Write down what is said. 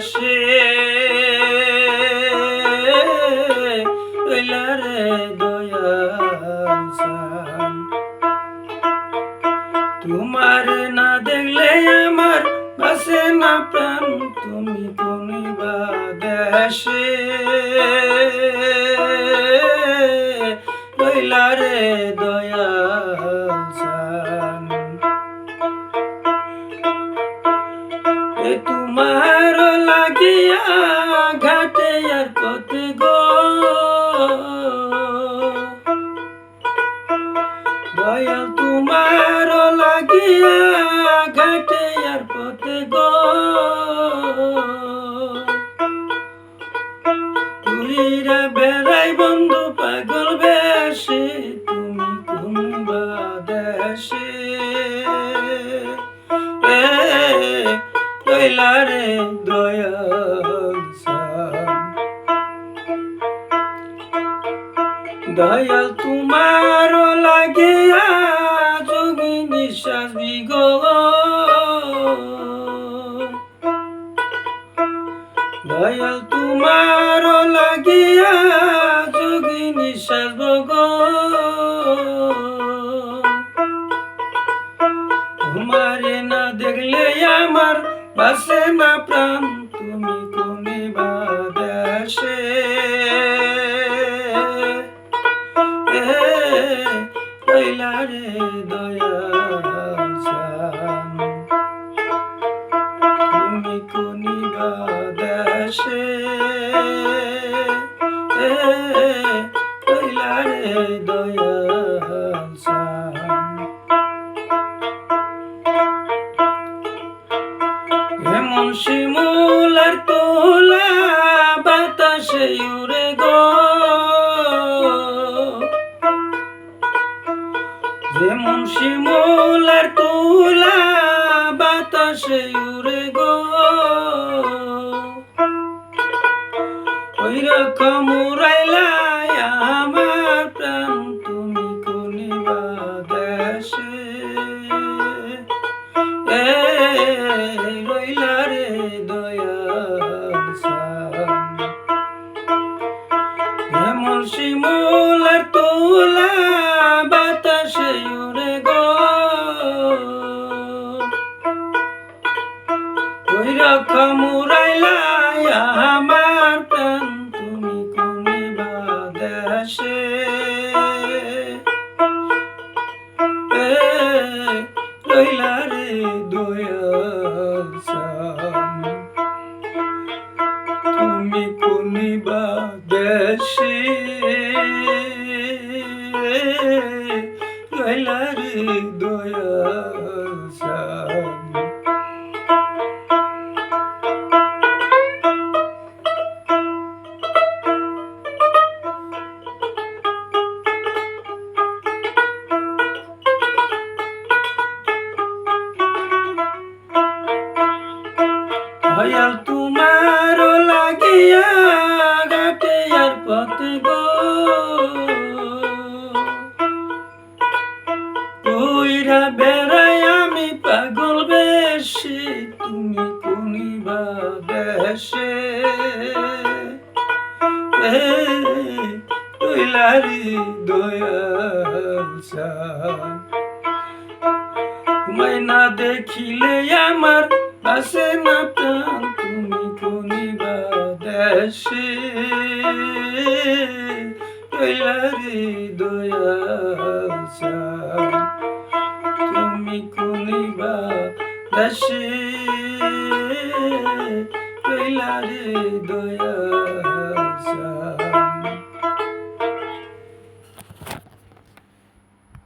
দেশে রইলা রে দয়াল চান। তোমার না দেখলে আমার বাসে না প্রাণ, তুমি কোনি বা দেশে রইলা রে দয়াল চান। তোমার লাগিয়া ঘাটে আর পথে গো দয়াল, তোমার লাগিয়া ঘাটে আর পথে গো ঘুরিরা বেড়াই বন্ধু পাগল বেশে, তুমি কোন বা দেশে রইলা রে দয়াল চান। দয়াল তোমার লাগিয়া যোগী নিঃশ্বাস বিগো, দয়াল তোমার লাগিয়া যোগী নিঃশ্বাস বগো, তোমারে না দেখলে আমার বাসে না প্রাণ, তুমি কোনে বা দেশে রইলা রে দয়াল চান। তুমি কোনি বা দেশে রইলা রে দয়াল চান। এমন শিমুলের তোলা বাতাসে উড়ে গো, যেমন শিমুলের তোলা বাতাসে উড়ে গো, ওই রকম উড়াইলা আমার প্রাণ, তুমি কোনি বা দেশে রইলা রে দয়াল চান। এমন শিমুলের তোলা বাতাসে উড়ে গো, ওই রকম উড়াইলা আমার প্রাণ, তুমি কোনি বা দেশে রইলা রে দয়াল চান। তুমি কোনি বা দেশে রইলা রে দয়াল চান। দয়াল তোমার লাগিয়া ঘাটে আর পথে গো কইরা বেড়াই আমি পাগল বেশে, তুমি কোনি বা দেশে রইলা রে দয়াল চান। তোমায় না দেখিলে আমার বাসে না প্রাণ, তুমি কোনি বা দেশে রইলা রে দয়াল চান। তুমি কোনি বা দেশে রইলা রে দয়াল।